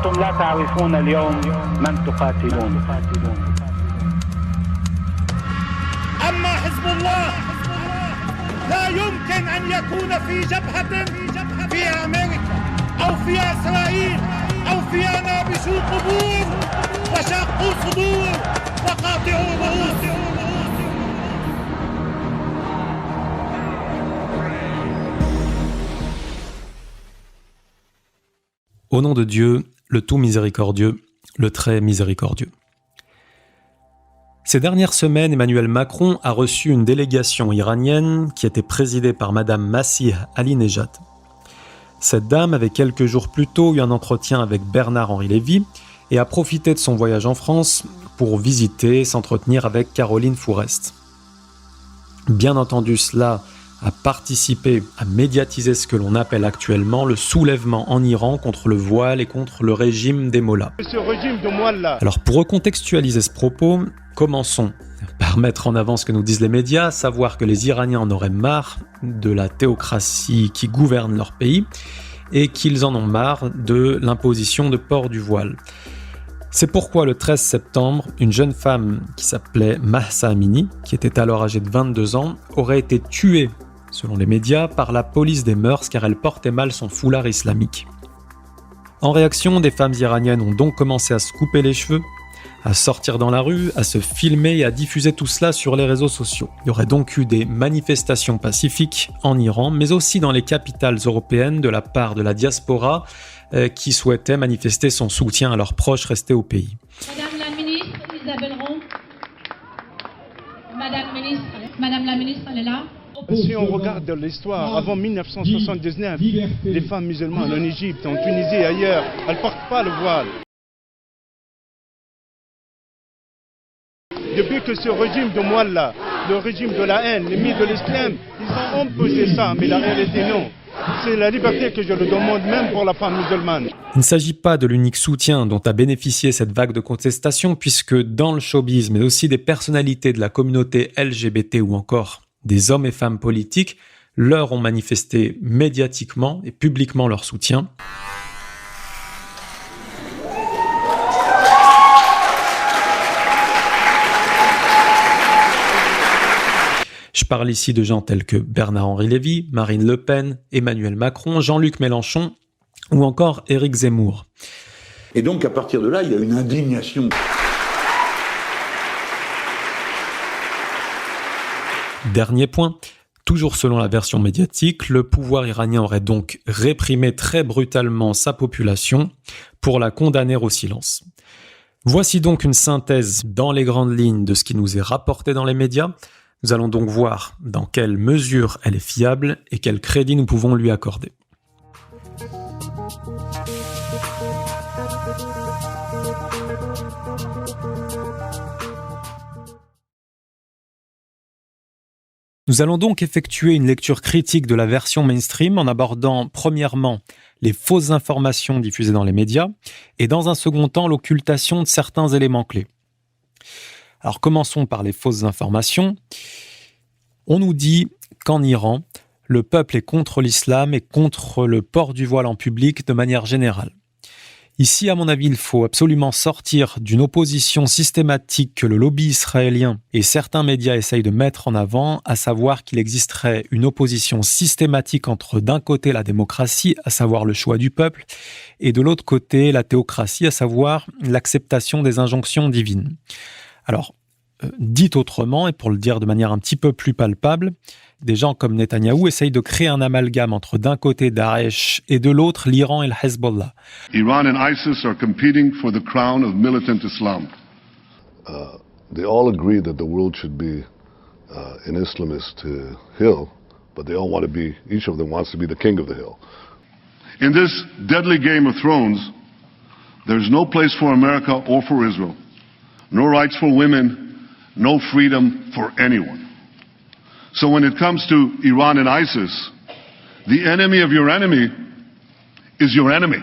أنتم لا تعرفون اليوم من تقاتلون. أما حزب الله لا يمكن أن يكون في جبهة في أمريكا أو في إسرائيل أو فيها نابشوا قبور وشقوا صدور وقاطعوا رؤوس. Au nom de Dieu, le tout miséricordieux, le très miséricordieux. Ces dernières semaines, Emmanuel Macron a reçu une délégation iranienne qui était présidée par Madame Massih Alinejad. Cette dame avait quelques jours plus tôt eu un entretien avec Bernard-Henri Lévy et a profité de son voyage en France pour visiter et s'entretenir avec Caroline Fourest. Bien entendu, cela a participé à médiatiser ce que l'on appelle actuellement le soulèvement en Iran contre le voile et contre le régime des mollahs. Alors pour recontextualiser ce propos, commençons par mettre en avant ce que nous disent les médias, savoir que les Iraniens en auraient marre de la théocratie qui gouverne leur pays et qu'ils en ont marre de l'imposition de port du voile. C'est pourquoi le 13 septembre, une jeune femme qui s'appelait Mahsa Amini, qui était alors âgée de 22 ans, aurait été tuée, selon les médias, par la police des mœurs car elle portait mal son foulard islamique. En réaction, des femmes iraniennes ont donc commencé à se couper les cheveux, à sortir dans la rue, à se filmer et à diffuser tout cela sur les réseaux sociaux. Il y aurait donc eu des manifestations pacifiques en Iran, mais aussi dans les capitales européennes de la part de la diaspora qui souhaitait manifester son soutien à leurs proches restés au pays. Madame la ministre Isabelle Ron, Madame la ministre, elle est là. Si on regarde l'histoire, avant 1979, les femmes musulmanes en Égypte, en Tunisie et ailleurs, elles ne portent pas le voile. Depuis que ce régime de Moualla, le régime de la haine, l'ennemi de l'islam, ils ont empêché ça, mais la réalité non. C'est la liberté que je le demande même pour la femme musulmane. Il ne s'agit pas de l'unique soutien dont a bénéficié cette vague de contestation, puisque dans le showbiz, mais aussi des personnalités de la communauté LGBT ou encore des hommes et femmes politiques, leur ont manifesté médiatiquement et publiquement leur soutien. Je parle ici de gens tels que Bernard-Henri Lévy, Marine Le Pen, Emmanuel Macron, Jean-Luc Mélenchon ou encore Éric Zemmour. Et donc à partir de là, il y a une indignation. Dernier point, toujours selon la version médiatique, le pouvoir iranien aurait donc réprimé très brutalement sa population pour la condamner au silence. Voici donc une synthèse dans les grandes lignes de ce qui nous est rapporté dans les médias. Nous allons donc voir dans quelle mesure elle est fiable et quel crédit nous pouvons lui accorder. Nous allons donc effectuer une lecture critique de la version mainstream en abordant premièrement les fausses informations diffusées dans les médias et dans un second temps l'occultation de certains éléments clés. Alors commençons par les fausses informations. On nous dit qu'en Iran, le peuple est contre l'islam et contre le port du voile en public de manière générale. Ici, à mon avis, il faut absolument sortir d'une opposition systématique que le lobby israélien et certains médias essayent de mettre en avant, à savoir qu'il existerait une opposition systématique entre d'un côté la démocratie, à savoir le choix du peuple, et de l'autre côté la théocratie, à savoir l'acceptation des injonctions divines. Alors, dit autrement, et pour le dire de manière un petit peu plus palpable, des gens comme Netanyahou essayent de créer un amalgame entre d'un côté Daesh et de l'autre l'Iran et le Hezbollah. Iran and ISIS are competing for the crown of militant Islam. They all agree that the world should be an Islamist hill, but they all want to be, each of them wants to be the king of the hill. In this deadly game of thrones, there's no place for America or for Israel. No rights for women, no freedom for anyone. So when it comes to Iran and ISIS, the enemy of your enemy is your enemy.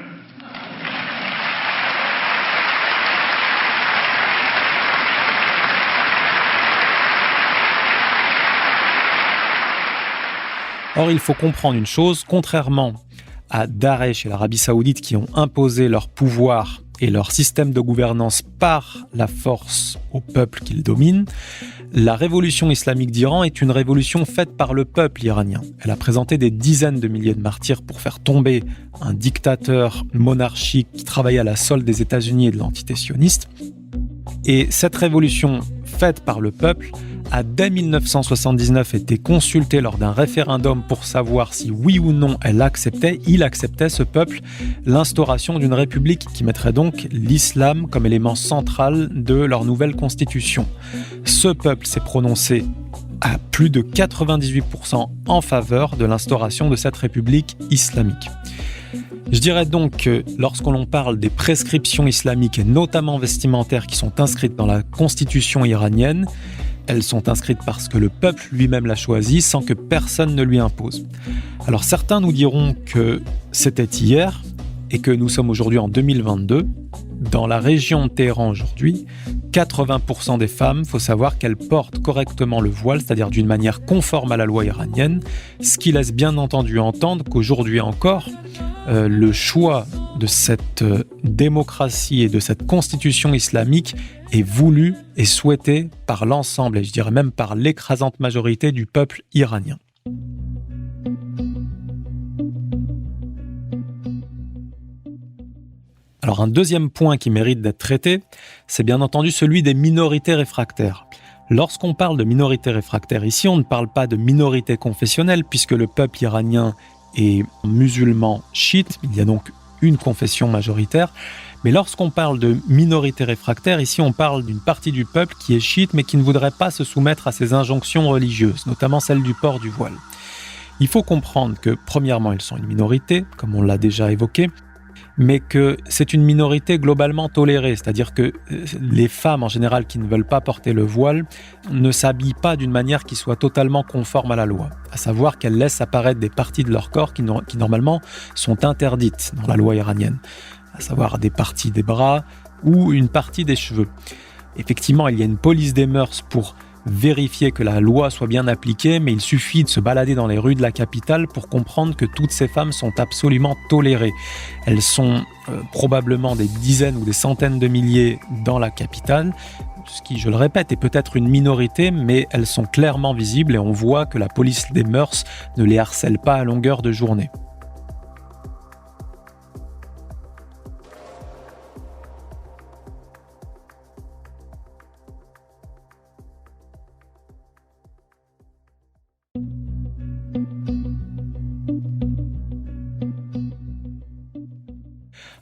Or, il faut comprendre une chose, contrairement à Daesh et l'Arabie Saoudite qui ont imposé leur pouvoir et leur système de gouvernance par la force au peuple qu'ils dominent. La révolution islamique d'Iran est une révolution faite par le peuple iranien. Elle a présenté des dizaines de milliers de martyrs pour faire tomber un dictateur monarchique qui travaillait à la solde des États-Unis et de l'entité sioniste. Et cette révolution faite par le peuple a dès 1979 été consultée lors d'un référendum pour savoir si oui ou non il acceptait ce peuple, l'instauration d'une république qui mettrait donc l'islam comme élément central de leur nouvelle constitution. Ce peuple s'est prononcé à plus de 98% en faveur de l'instauration de cette république islamique. Je dirais donc que lorsqu'on parle des prescriptions islamiques et notamment vestimentaires qui sont inscrites dans la constitution iranienne, elles sont inscrites parce que le peuple lui-même l'a choisi sans que personne ne lui impose. Alors certains nous diront que c'était hier et que nous sommes aujourd'hui en 2022. Dans la région de Téhéran aujourd'hui, 80% des femmes, il faut savoir qu'elles portent correctement le voile, c'est-à-dire d'une manière conforme à la loi iranienne, ce qui laisse bien entendu entendre qu'aujourd'hui encore, le choix de cette démocratie et de cette constitution islamique est voulu et souhaité par l'ensemble, et je dirais même par l'écrasante majorité du peuple iranien. Alors un deuxième point qui mérite d'être traité, c'est bien entendu celui des minorités réfractaires. Lorsqu'on parle de minorités réfractaires ici, on ne parle pas de minorité confessionnelle puisque le peuple iranien est musulman chiite, il y a donc une confession majoritaire. Mais lorsqu'on parle de minorité réfractaire, ici on parle d'une partie du peuple qui est chiite mais qui ne voudrait pas se soumettre à ces injonctions religieuses, notamment celle du port du voile. Il faut comprendre que premièrement ils sont une minorité, comme on l'a déjà évoqué, mais que c'est une minorité globalement tolérée, c'est-à-dire que les femmes en général qui ne veulent pas porter le voile ne s'habillent pas d'une manière qui soit totalement conforme à la loi, à savoir qu'elles laissent apparaître des parties de leur corps qui normalement sont interdites dans la loi iranienne, à savoir des parties des bras ou une partie des cheveux. Effectivement, il y a une police des mœurs pour vérifier que la loi soit bien appliquée, mais il suffit de se balader dans les rues de la capitale pour comprendre que toutes ces femmes sont absolument tolérées. Elles sont probablement des dizaines ou des centaines de milliers dans la capitale, ce qui, je le répète, est peut-être une minorité, mais elles sont clairement visibles et on voit que la police des mœurs ne les harcèle pas à longueur de journée.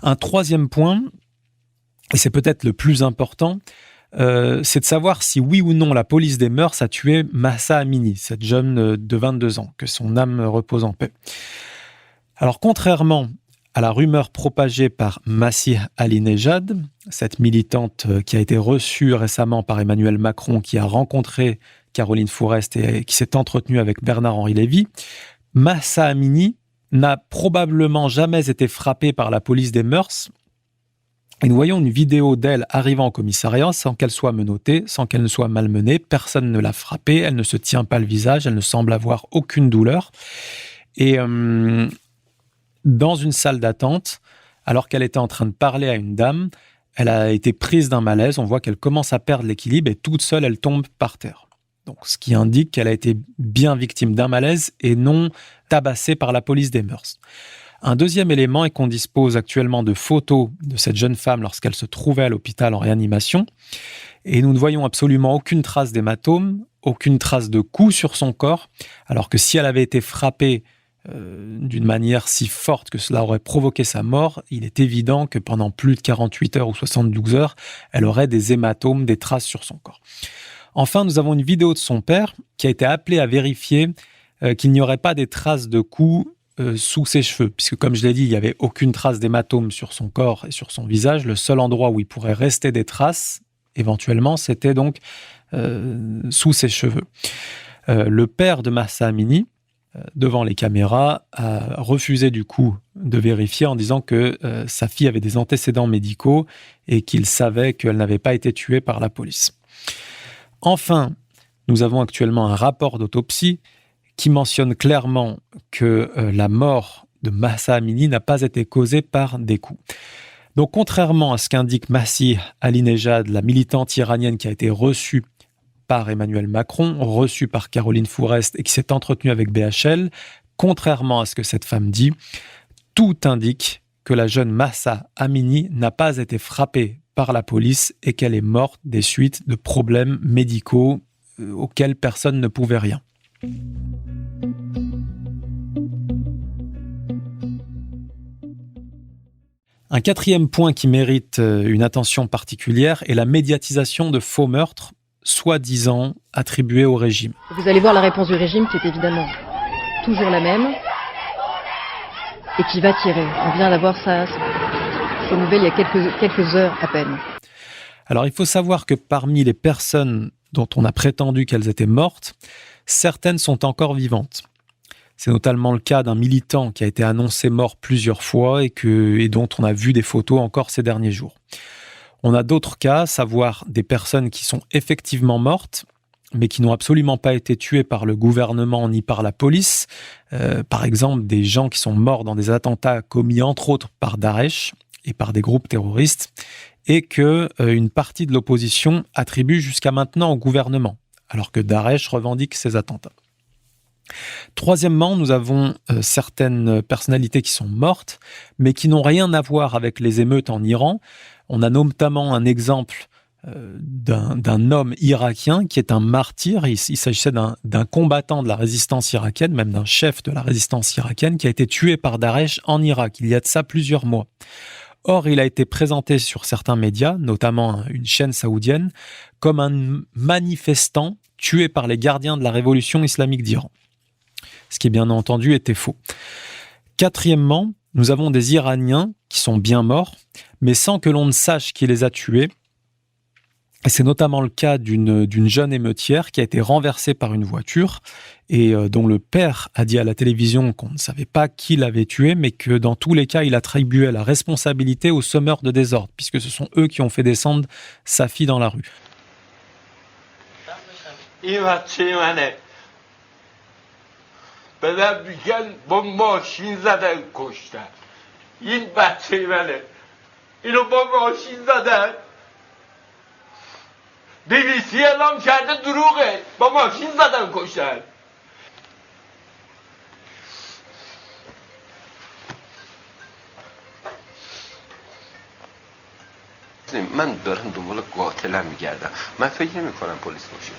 Un troisième point, et c'est peut-être le plus important, c'est de savoir si oui ou non la police des mœurs a tué Mahsa Amini, cette jeune de 22 ans, que son âme repose en paix. Alors contrairement à la rumeur propagée par Masih Alinejad, cette militante qui a été reçue récemment par Emmanuel Macron, qui a rencontré Caroline Fourest et qui s'est entretenue avec Bernard-Henri Lévy, Mahsa Amini n'a probablement jamais été frappée par la police des mœurs. Et nous voyons une vidéo d'elle arrivant au commissariat sans qu'elle soit menottée, sans qu'elle ne soit malmenée. Personne ne l'a frappée, elle ne se tient pas le visage, elle ne semble avoir aucune douleur. Et dans une salle d'attente, alors qu'elle était en train de parler à une dame, elle a été prise d'un malaise. On voit qu'elle commence à perdre l'équilibre et toute seule, elle tombe par terre. Donc, ce qui indique qu'elle a été bien victime d'un malaise et non tabassée par la police des mœurs. Un deuxième élément est qu'on dispose actuellement de photos de cette jeune femme lorsqu'elle se trouvait à l'hôpital en réanimation. Et nous ne voyons absolument aucune trace d'hématome, aucune trace de coup sur son corps, alors que si elle avait été frappée d'une manière si forte que cela aurait provoqué sa mort, il est évident que pendant plus de 48 heures ou 72 heures, elle aurait des hématomes, des traces sur son corps. Enfin, nous avons une vidéo de son père qui a été appelé à vérifier qu'il n'y aurait pas des traces de coups sous ses cheveux, puisque comme je l'ai dit, il n'y avait aucune trace d'hématome sur son corps et sur son visage. Le seul endroit où il pourrait rester des traces, éventuellement, c'était donc sous ses cheveux. Le père de Mahsa Amini, devant les caméras, a refusé du coup de vérifier en disant que sa fille avait des antécédents médicaux et qu'il savait qu'elle n'avait pas été tuée par la police. Enfin, nous avons actuellement un rapport d'autopsie qui mentionne clairement que la mort de Mahsa Amini n'a pas été causée par des coups. Donc, contrairement à ce qu'indique Masih Alinejad, la militante iranienne qui a été reçue par Emmanuel Macron, reçue par Caroline Fourest et qui s'est entretenue avec BHL, contrairement à ce que cette femme dit, tout indique que la jeune Mahsa Amini n'a pas été frappée par la police et qu'elle est morte des suites de problèmes médicaux auxquels personne ne pouvait rien. Un quatrième point qui mérite une attention particulière est la médiatisation de faux meurtres, soi-disant attribués au régime. Vous allez voir la réponse du régime qui est évidemment toujours la même et qui va tirer. On vient d'avoir ces nouvelles il y a quelques heures à peine. Alors il faut savoir que parmi les personnes dont on a prétendu qu'elles étaient mortes, certaines sont encore vivantes. C'est notamment le cas d'un militant qui a été annoncé mort plusieurs fois et dont on a vu des photos encore ces derniers jours. On a d'autres cas, à savoir des personnes qui sont effectivement mortes, mais qui n'ont absolument pas été tuées par le gouvernement ni par la police. Par exemple, des gens qui sont morts dans des attentats commis entre autres par Daesh et par des groupes terroristes, et qu'une partie de l'opposition attribue jusqu'à maintenant au gouvernement, alors que Daesh revendique ces attentats. Troisièmement, nous avons certaines personnalités qui sont mortes, mais qui n'ont rien à voir avec les émeutes en Iran. On a notamment un exemple d'un homme irakien qui est un martyr. Il s'agissait d'un combattant de la résistance irakienne, même d'un chef de la résistance irakienne, qui a été tué par Daesh en Irak, il y a de ça plusieurs mois. Or, il a été présenté sur certains médias, notamment une chaîne saoudienne, comme un manifestant tué par les gardiens de la révolution islamique d'Iran. Ce qui, bien entendu, était faux. Quatrièmement, nous avons des Iraniens qui sont bien morts, mais sans que l'on ne sache qui les a tués. Et c'est notamment le cas d'une jeune émeutière qui a été renversée par une voiture et dont le père a dit à la télévision qu'on ne savait pas qui l'avait tuée, mais que dans tous les cas, il attribuait la responsabilité aux semeurs de désordre, puisque ce sont eux qui ont fait descendre sa fille dans la rue. بدم میگن با ماشین زدن کشتن این بچه منه اینو با ماشین زدن BBC اعلام کرده دروغه با ماشین زدن کشتن من دارم دنبال قاتلم میگردم من فکر نمی‌کنم پلیس باشه.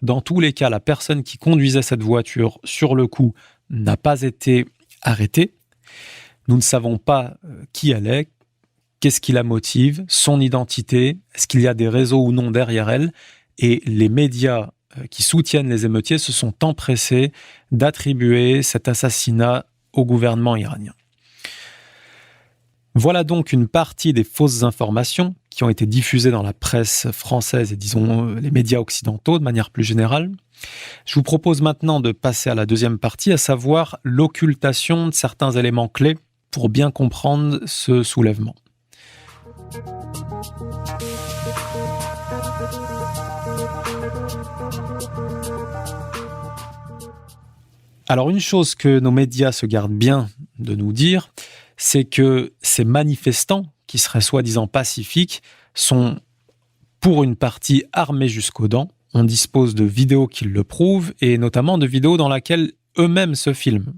Dans tous les cas, la personne qui conduisait cette voiture sur le coup n'a pas été arrêtée. Nous ne savons pas qui elle est, qu'est-ce qui la motive, son identité, est-ce qu'il y a des réseaux ou non derrière elle. Et les médias qui soutiennent les émeutiers se sont empressés d'attribuer cet assassinat au gouvernement iranien. Voilà donc une partie des fausses informations qui ont été diffusées dans la presse française et disons les médias occidentaux de manière plus générale. Je vous propose maintenant de passer à la deuxième partie, à savoir l'occultation de certains éléments clés pour bien comprendre ce soulèvement. Alors une chose que nos médias se gardent bien de nous dire, c'est que ces manifestants, qui seraient soi-disant pacifiques, sont pour une partie armés jusqu'aux dents. On dispose de vidéos qui le prouvent, et notamment de vidéos dans lesquelles eux-mêmes se filment.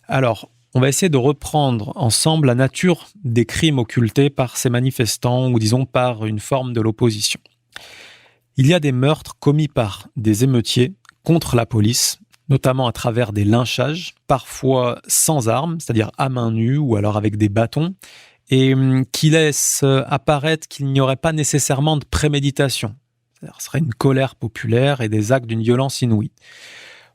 Alors, on va essayer de reprendre ensemble la nature des crimes occultés par ces manifestants, ou disons par une forme de l'opposition. Il y a des meurtres commis par des émeutiers contre la police, notamment à travers des lynchages, parfois sans armes, c'est-à-dire à main nue ou alors avec des bâtons, et qui laissent apparaître qu'il n'y aurait pas nécessairement de préméditation. C'est-à-dire, ce serait une colère populaire et des actes d'une violence inouïe.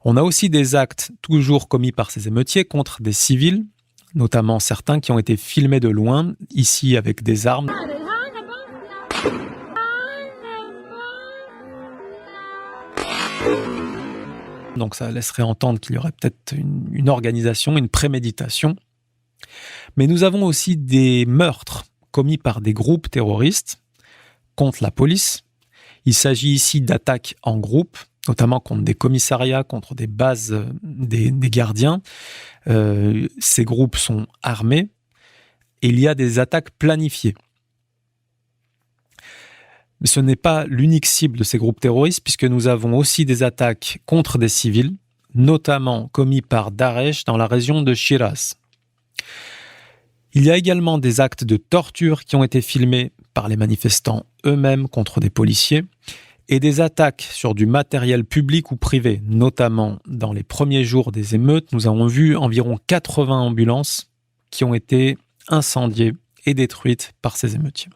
On a aussi des actes toujours commis par ces émeutiers contre des civils, notamment certains qui ont été filmés de loin, ici avec des armes. Donc ça laisserait entendre qu'il y aurait peut-être une organisation, une préméditation. Mais nous avons aussi des meurtres commis par des groupes terroristes contre la police. Il s'agit ici d'attaques en groupe, notamment contre des commissariats, contre des bases des gardiens. Ces groupes sont armés et il y a des attaques planifiées. Mais ce n'est pas l'unique cible de ces groupes terroristes, puisque nous avons aussi des attaques contre des civils, notamment commis par Daesh dans la région de Shiraz. Il y a également des actes de torture qui ont été filmés par les manifestants eux-mêmes contre des policiers et des attaques sur du matériel public ou privé, notamment dans les premiers jours des émeutes. Nous avons vu environ 80 ambulances qui ont été incendiées et détruites par ces émeutiers.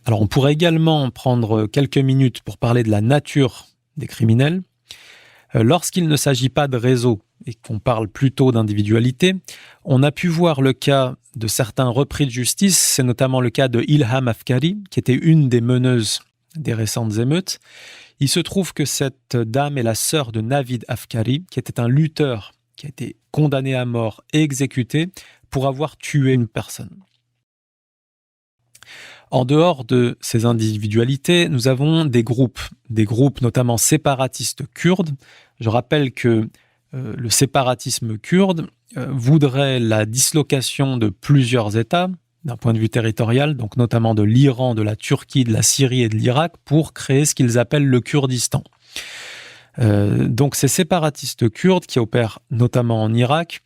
Alors on pourrait également prendre quelques minutes pour parler de la nature des criminels. Lorsqu'il ne s'agit pas de réseau et qu'on parle plutôt d'individualité, on a pu voir le cas de certains repris de justice, c'est notamment le cas de Ilham Afkari, qui était une des meneuses des récentes émeutes. Il se trouve que cette dame est la sœur de Navid Afkari, qui était un lutteur qui a été condamné à mort et exécuté pour avoir tué une personne. En dehors de ces individualités, nous avons des groupes notamment séparatistes kurdes. Je rappelle que le séparatisme kurde voudrait la dislocation de plusieurs États d'un point de vue territorial, donc notamment de l'Iran, de la Turquie, de la Syrie et de l'Irak, pour créer ce qu'ils appellent le Kurdistan. Donc ces séparatistes kurdes qui opèrent notamment en Irak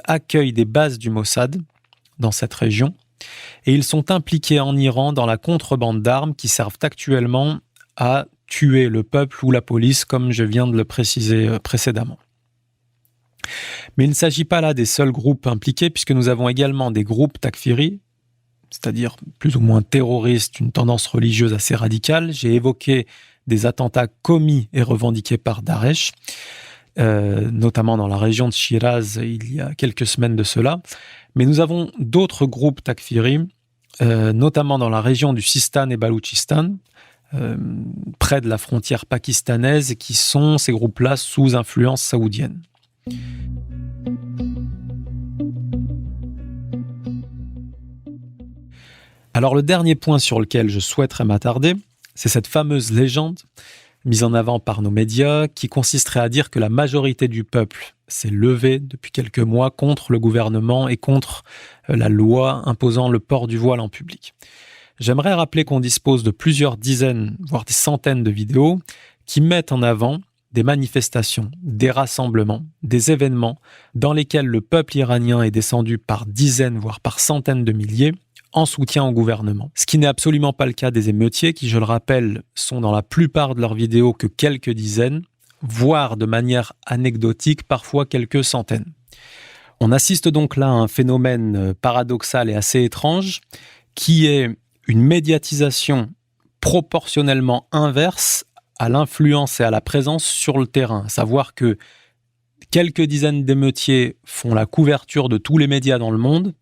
accueillent des bases du Mossad dans cette région. Et ils sont impliqués en Iran dans la contrebande d'armes qui servent actuellement à tuer le peuple ou la police, comme je viens de le préciser précédemment. Mais il ne s'agit pas là des seuls groupes impliqués, puisque nous avons également des groupes takfiri, c'est-à-dire plus ou moins terroristes, une tendance religieuse assez radicale. J'ai évoqué des attentats commis et revendiqués par Daesh, notamment dans la région de Shiraz il y a quelques semaines de cela. Mais nous avons d'autres groupes takfiri, notamment dans la région du Sistan et Baloutchistan, près de la frontière pakistanaise, qui sont ces groupes-là sous influence saoudienne. Alors le dernier point sur lequel je souhaiterais m'attarder, c'est cette fameuse légende mise en avant par nos médias qui consisterait à dire que la majorité du peuple s'est levée depuis quelques mois contre le gouvernement et contre la loi imposant le port du voile en public. J'aimerais rappeler qu'on dispose de plusieurs dizaines, voire des centaines de vidéos qui mettent en avant des manifestations, des rassemblements, des événements dans lesquels le peuple iranien est descendu par dizaines, voire par centaines de milliers, en soutien au gouvernement. Ce qui n'est absolument pas le cas des émeutiers qui, je le rappelle, sont dans la plupart de leurs vidéos que quelques dizaines, voire de manière anecdotique, parfois quelques centaines. On assiste donc là à un phénomène paradoxal et assez étrange, qui est une médiatisation proportionnellement inverse à l'influence et à la présence sur le terrain. À savoir que quelques dizaines d'émeutiers font la couverture de tous les médias dans le monde,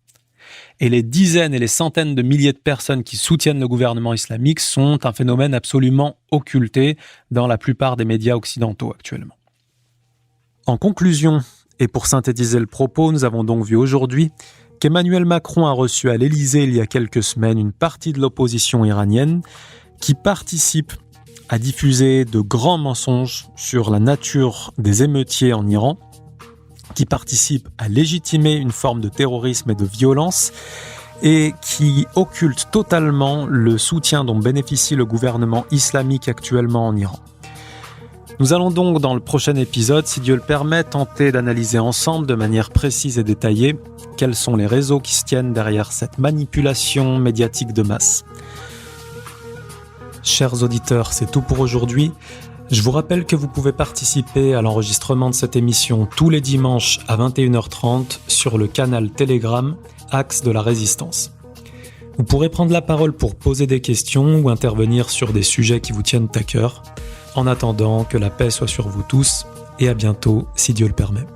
et les dizaines et les centaines de milliers de personnes qui soutiennent le gouvernement islamique sont un phénomène absolument occulté dans la plupart des médias occidentaux actuellement. En conclusion, et pour synthétiser le propos, nous avons donc vu aujourd'hui qu'Emmanuel Macron a reçu à l'Élysée il y a quelques semaines une partie de l'opposition iranienne qui participe à diffuser de grands mensonges sur la nature des émeutiers en Iran, qui participe à légitimer une forme de terrorisme et de violence et qui occulte totalement le soutien dont bénéficie le gouvernement islamique actuellement en Iran. Nous allons donc dans le prochain épisode, si Dieu le permet, tenter d'analyser ensemble de manière précise et détaillée quels sont les réseaux qui se tiennent derrière cette manipulation médiatique de masse. Chers auditeurs, c'est tout pour aujourd'hui. Je vous rappelle que vous pouvez participer à l'enregistrement de cette émission tous les dimanches à 21h30 sur le canal Telegram Axe de la Résistance. Vous pourrez prendre la parole pour poser des questions ou intervenir sur des sujets qui vous tiennent à cœur. En attendant, que la paix soit sur vous tous et à bientôt si Dieu le permet.